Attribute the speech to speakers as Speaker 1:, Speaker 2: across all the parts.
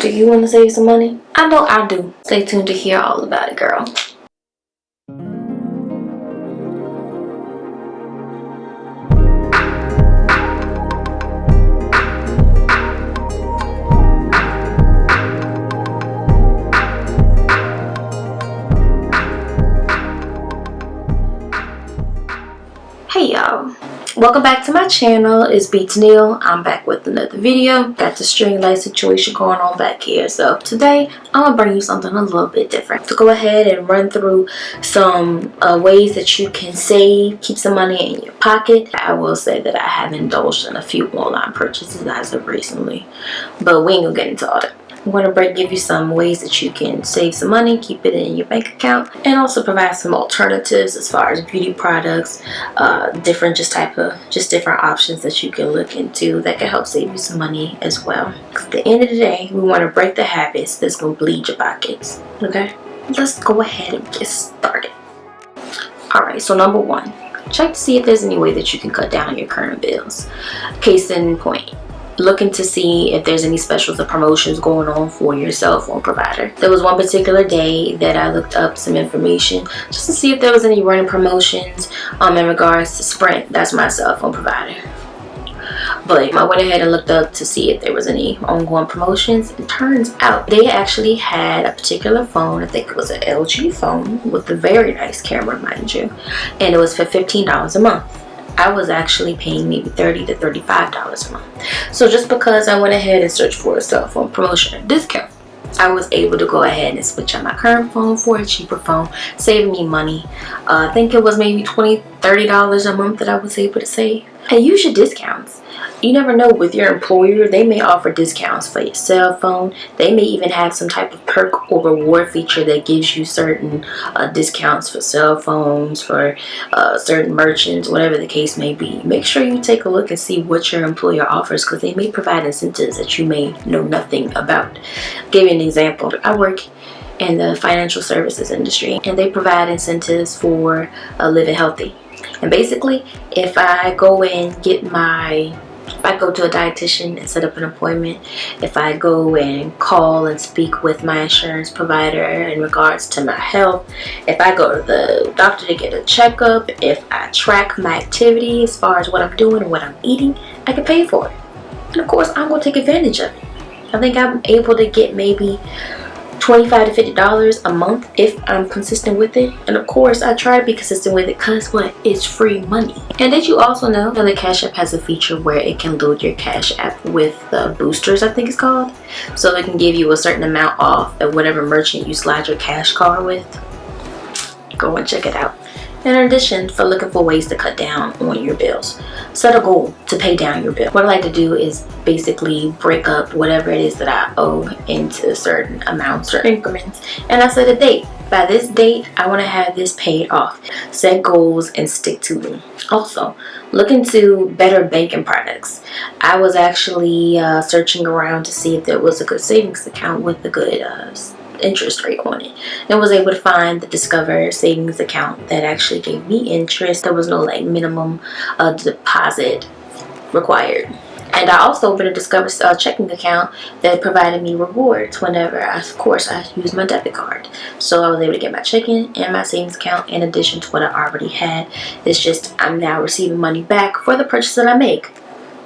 Speaker 1: Do you want to save some money? I know I do. Stay tuned to hear all about it, girl. Hey y'all, welcome back to my channel. It's Teneille. I'm back with another video. Got the string light situation going on back here. So today I'm gonna bring you something a little bit different. To go ahead and run through some ways that you can save, keep some money in your pocket. I will say that I have indulged in a few online purchases as of recently, but we ain't gonna get into all that. I'm going to give you some ways that you can save some money, keep it in your bank account, and also provide some alternatives as far as beauty products, different different options that you can look into that can help save you some money as well. At the end of the day, we want to break the habits that's going to bleed your pockets. Okay, let's go ahead and get started. Alright, so number one, check to see if there's any way that you can cut down on your current bills. Case in point, looking to see if there's any specials or promotions going on for your cell phone provider. There was one particular day that I looked up some information just to see if there was any running promotions in regards to Sprint. That's my cell phone provider. But I went ahead and looked up to see if there was any ongoing promotions. It turns out they actually had a particular phone, I think it was an LG phone with a very nice camera, mind you, and it was for $15 a month. I was actually paying maybe $30 to $35 a month. So just because I went ahead and searched for a cell phone promotion or discount, I was able to go ahead and switch out my current phone for a cheaper phone, saving me money. I think it was maybe $20, $30 a month that I was able to save. And use your discounts. You never know, with your employer, they may offer discounts for your cell phone. They may even have some type of perk or reward feature that gives you certain discounts for cell phones, for certain merchants, whatever the case may be. Make sure you take a look and see what your employer offers, because they may provide incentives that you may know nothing about. I'll give you an example. I work in the financial services industry, and they provide incentives for living healthy. And basically, if I go and if I go to a dietitian and set up an appointment, if I go and call and speak with my insurance provider in regards to my health, if I go to the doctor to get a checkup, if I track my activity as far as what I'm doing and what I'm eating, I can pay for it. And of course, I'm going to take advantage of it. I think I'm able to get maybe $25 to $50 a month if I'm consistent with it. And of course, I try to be consistent with it because what? It's free money. And did you also know that the Cash App has a feature where it can load your Cash App with boosters, I think it's called, so it can give you a certain amount off at whatever merchant you slide your cash card with. Go and check it out. In addition, for looking for ways to cut down on your bills, set a goal to pay down your bill. What I like to do is basically break up whatever it is that I owe into certain amounts or increments, and I set a date. By this date, I want to have this paid off. Set goals and stick to them. Also, look into better banking products. I was actually searching around to see if there was a good savings account with a good interest rate on it, and was able to find the Discover savings account that actually gave me interest. There was no like minimum deposit required. And I also opened a Discover checking account that provided me rewards whenever I used my debit card. So I was able to get my checking and my savings account in addition to what I already had. It's just I'm now receiving money back for the purchase that I make,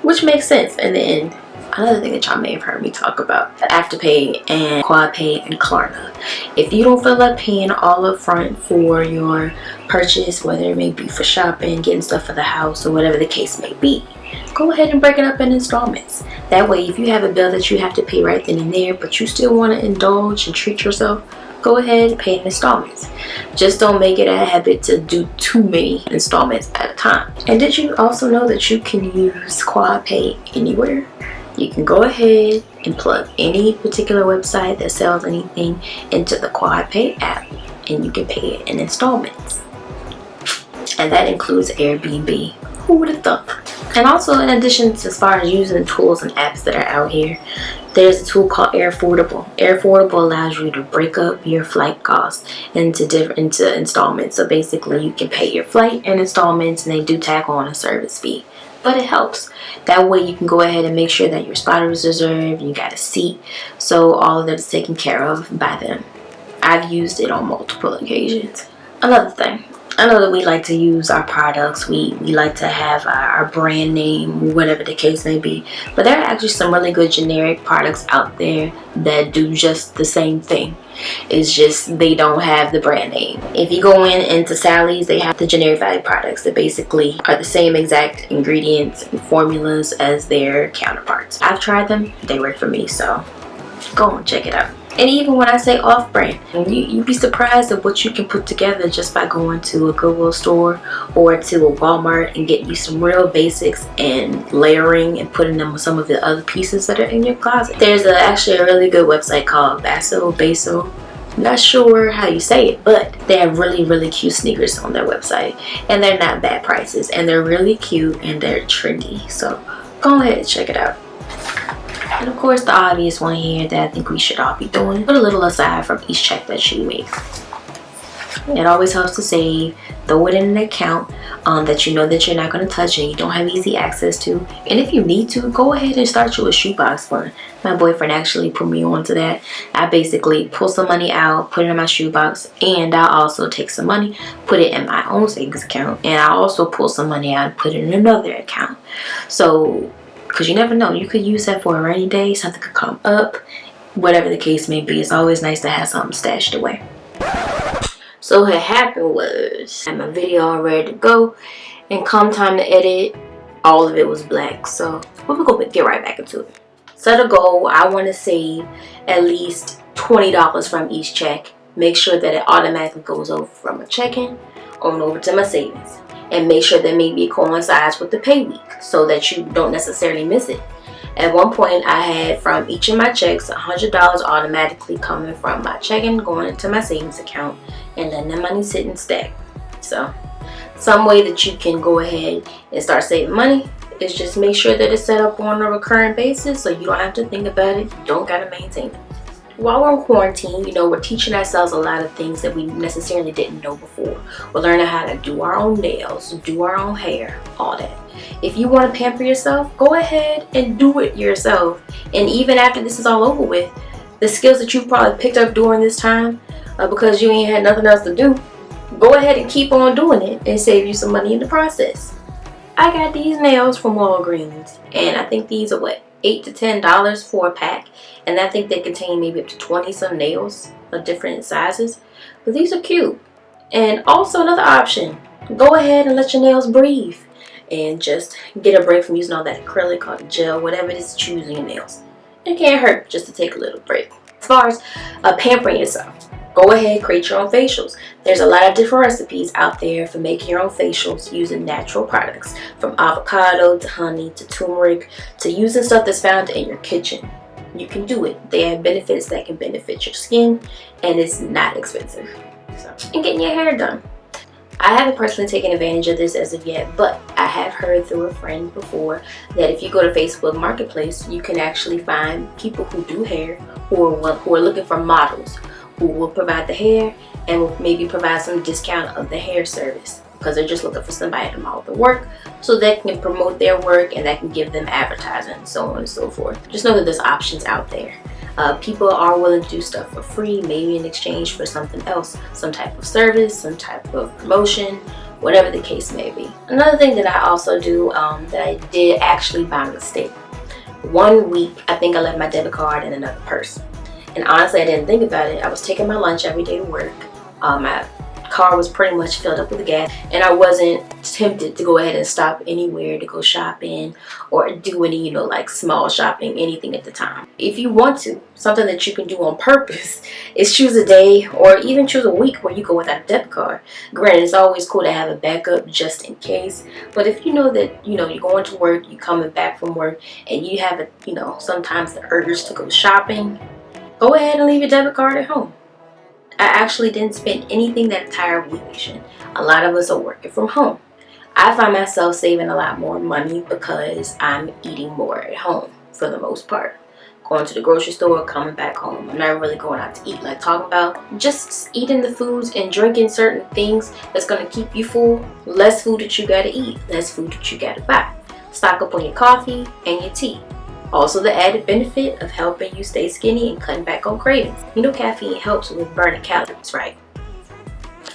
Speaker 1: which makes sense in the end. Another thing that y'all may have heard me talk about, Afterpay and QuadPay and Klarna. If you don't feel like paying all up front for your purchase, whether it may be for shopping, getting stuff for the house, or whatever the case may be, go ahead and break it up in installments. That way, if you have a bill that you have to pay right then and there, but you still want to indulge and treat yourself, go ahead and pay in installments. Just don't make it a habit to do too many installments at a time. And did you also know that you can use QuadPay anywhere? You can go ahead and plug any particular website that sells anything into the QuadPay app, and you can pay it in installments. And that includes Airbnb. Who would have thought? And also, in addition to as far as using tools and apps that are out here, there's a tool called Airfordable. Airfordable allows you to break up your flight costs into installments. So basically, you can pay your flight in installments, and they do tag on a service fee. but it helps. That way you can go ahead and make sure that your spot is reserved, you got a seat, so all of that is taken care of by them. I've used it on multiple occasions. Another thing, I know that we like to use our products, we like to have our brand name, whatever the case may be, but there are actually some really good generic products out there that do just the same thing. It's just they don't have the brand name. If you go into Sally's, they have the generic value products that basically are the same exact ingredients and formulas as their counterparts. I've tried them, they work for me, so go and check it out. And even when I say off-brand, you'd be surprised at what you can put together just by going to a Goodwill store or to a Walmart and getting you some real basics and layering and putting them with some of the other pieces that are in your closet. There's actually a really good website called Baso. I'm not sure how you say it, but they have really cute sneakers on their website, and they're not bad prices, and they're really cute and they're trendy. So go ahead and check it out. And of course, the obvious one here that I think we should all be doing, put a little aside from each check that you make. It always helps to save, throw it in an account that you know that you're not going to touch and you don't have easy access to. And if you need to, go ahead and start you a shoebox fund. My boyfriend actually put me on to that. I basically pull some money out, put it in my shoebox, and I also take some money, put it in my own savings account, and I also pull some money out and put it in another account. So, because you never know, you could use that for a rainy day, something could come up, whatever the case may be. It's always nice to have something stashed away. So what happened was, I had my video all ready to go, and come time to edit, all of it was black. So we're gonna get right back into it. Set a goal. I want to save at least $20 from each check. Make sure that it automatically goes over from a checking on over to my savings. And make sure that maybe it coincides with the pay week so that you don't necessarily miss it. At one point, I had from each of my checks $100 automatically coming from my checking, going into my savings account, and letting the money sit and stack. So, some way that you can go ahead and start saving money is just make sure that it's set up on a recurring basis so you don't have to think about it. You don't got to maintain it. While we're in quarantine, you know, we're teaching ourselves a lot of things that we necessarily didn't know before. We're learning how to do our own nails, do our own hair, all that. If you want to pamper yourself, go ahead and do it yourself. And even after this is all over with, the skills that you probably picked up during this time because you ain't had nothing else to do, go ahead and keep on doing it and save you some money in the process. I got these nails from Walgreens, and I think these are what, $8 to $10 for a pack, and I think they contain maybe up to 20 some nails of different sizes, but these are cute. And also another option, go ahead and let your nails breathe and just get a break from using all that acrylic or gel, whatever it is to use in your nails. It can't hurt just to take a little break. As far as pampering yourself, go ahead, create your own facials. There's a lot of different recipes out there for making your own facials using natural products, from avocado to honey to turmeric to using stuff that's found in your kitchen. You can do it. They have benefits that can benefit your skin, and it's not expensive. And getting your hair done. I haven't personally taken advantage of this as of yet, but I have heard through a friend before that if you go to Facebook Marketplace, you can actually find people who do hair who are looking for models who will provide the hair and will maybe provide some discount of the hair service because they're just looking for somebody to model the work so they can promote their work and that can give them advertising and so on and so forth. Just know that there's options out there. People are willing to do stuff for free, maybe in exchange for something else, some type of service, some type of promotion, whatever the case may be. Another thing that I also do that I did actually by mistake. One week, I think I left my debit card in another purse. And honestly, I didn't think about it. I was taking my lunch every day to work. My car was pretty much filled up with gas, and I wasn't tempted to go ahead and stop anywhere to go shopping or do any, like small shopping, anything at the time. If you want to, something that you can do on purpose is choose a day or even choose a week where you go without a debit card. Granted, it's always cool to have a backup just in case, but if you know that, you're going to work, you're coming back from work, and you have, sometimes the urge to go shopping, go ahead and leave your debit card at home. I actually didn't spend anything that entire weekend. A lot of us are working from home. I find myself saving a lot more money because I'm eating more at home for the most part. Going to the grocery store, coming back home. I'm not really going out to eat, like talking about just eating the foods and drinking certain things that's going to keep you full. Less food that you got to eat, less food that you got to buy. Stock up on your coffee and your tea. Also the added benefit of helping you stay skinny and cutting back on cravings. You know caffeine helps with burning calories, right?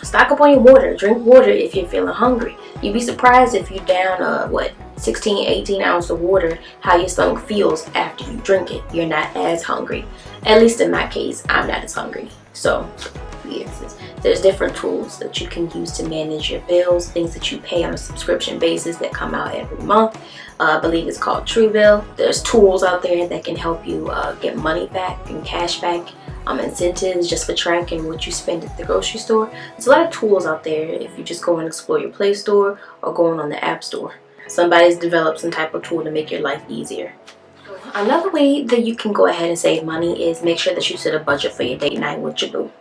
Speaker 1: Stock up on your water. Drink water if you're feeling hungry. You'd be surprised if you're down 16, 18 ounces of water, how your stomach feels after you drink it. You're not as hungry. At least in my case, I'm not as hungry. So yes, there's different tools that you can use to manage your bills, things that you pay on a subscription basis that come out every month. I believe it's called Truebill. There's tools out there that can help you get money back and cash back, incentives just for tracking what you spend at the grocery store. There's a lot of tools out there if you just go and explore your Play Store or going on the App Store. Somebody's developed some type of tool to make your life easier. Another way that you can go ahead and save money is make sure that you set a budget for your date night with your boo.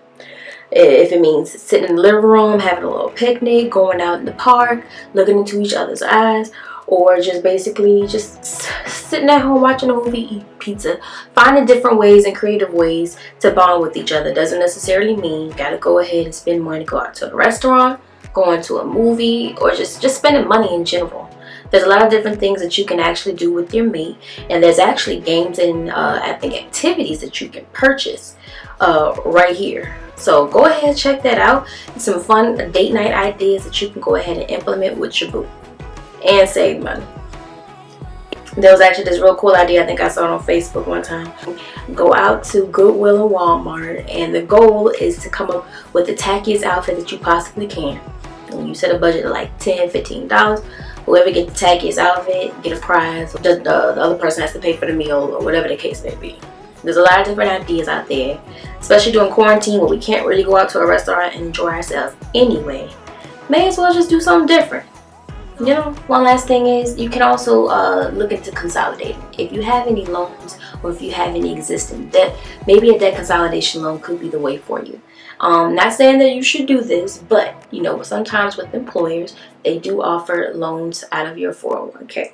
Speaker 1: If it means sitting in the living room, having a little picnic, going out in the park, looking into each other's eyes, or just basically just sitting at home watching a movie, eat pizza. Finding different ways and creative ways to bond with each other doesn't necessarily mean you gotta go ahead and spend money, go out to a restaurant, going to a movie, or just spending money in general. There's a lot of different things that you can actually do with your mate, and there's actually games and I think activities that you can purchase right here. So go ahead, check that out. Some fun date night ideas that you can go ahead and implement with your boo and save money. There was actually this real cool idea, I think I saw it on Facebook one time. Go out to Goodwill and Walmart, and the goal is to come up with the tackiest outfit that you possibly can. And you set a budget of like $10, $15. Whoever gets the tackiest outfit get a prize. The other person has to pay for the meal or whatever the case may be. There's a lot of different ideas out there, especially during quarantine where we can't really go out to a restaurant and enjoy ourselves anyway. May as well just do something different. You know, one last thing is you can also look into consolidating. If you have any loans or if you have any existing debt, maybe a debt consolidation loan could be the way for you. Not saying that you should do this, but you know, sometimes with employers, they do offer loans out of your 401k.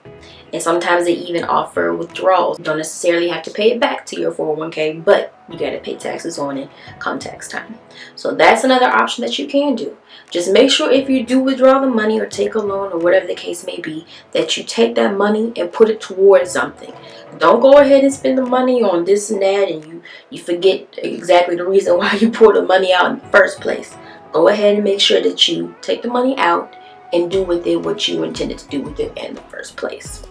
Speaker 1: And sometimes they even offer withdrawals. You don't necessarily have to pay it back to your 401k, but you got to pay taxes on it come tax time. So that's another option that you can do. Just make sure if you do withdraw the money or take a loan or whatever the case may be, that you take that money and put it towards something. Don't go ahead and spend the money on this and that and you forget exactly the reason why you pulled the money out in the first place. Go ahead and make sure that you take the money out and do with it what you intended to do with it in the first place.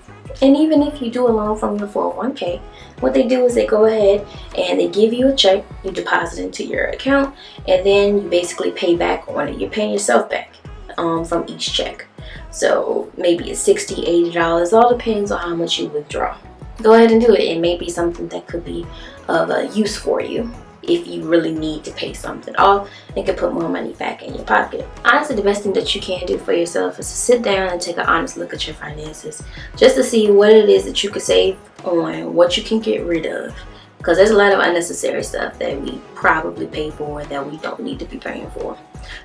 Speaker 1: And even if you do a loan from your 401k, what they do is they go ahead and they give you a check, you deposit into your account, and then you basically pay back on it. You're paying yourself back from each check. So maybe it's $60, $80, all depends on how much you withdraw. Go ahead and do it. It may be something that could be of use for you if you really need to pay something off and can put more money back in your pocket. Honestly, the best thing that you can do for yourself is to sit down and take an honest look at your finances, just to see what it is that you could save on, what you can get rid of, because there's a lot of unnecessary stuff that we probably pay for that we don't need to be paying for.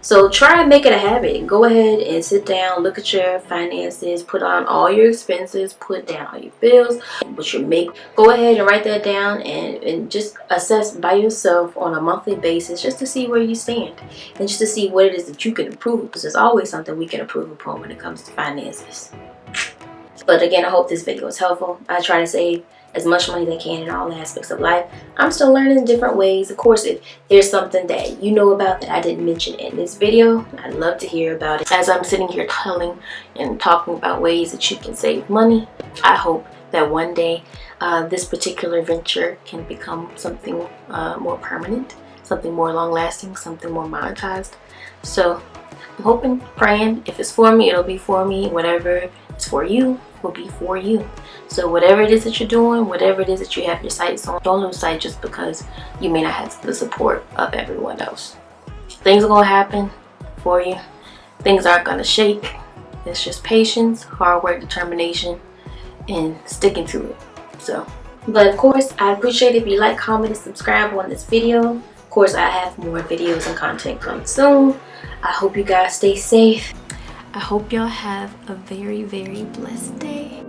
Speaker 1: So try and make it a habit. Go ahead and sit down, look at your finances, put on all your expenses, put down all your bills, what you make. Go ahead and write that down and just assess by yourself on a monthly basis just to see where you stand and just to see what it is that you can improve, because there's always something we can improve upon when it comes to finances. But again, I hope this video was helpful. I try to save as much money as I can in all aspects of life. I'm still learning different ways. Of course, if there's something that you know about that I didn't mention in this video, I'd love to hear about it. As I'm sitting here telling and talking about ways that you can save money, I hope that one day this particular venture can become something more permanent, something more long-lasting, something more monetized. So I'm hoping, praying, if it's for me, it'll be for me. Whatever is for you will be for you. So whatever it is that you're doing, whatever it is that you have your sights on, don't lose sight just because you may not have the support of everyone else. Things are going to happen for you. Things aren't going to shake. It's just patience, hard work, determination, and sticking to it. So, but of course, I appreciate if you like, comment, and subscribe on this video. Of course, I have more videos and content coming soon. I hope you guys stay safe. I hope y'all have a very, very blessed day.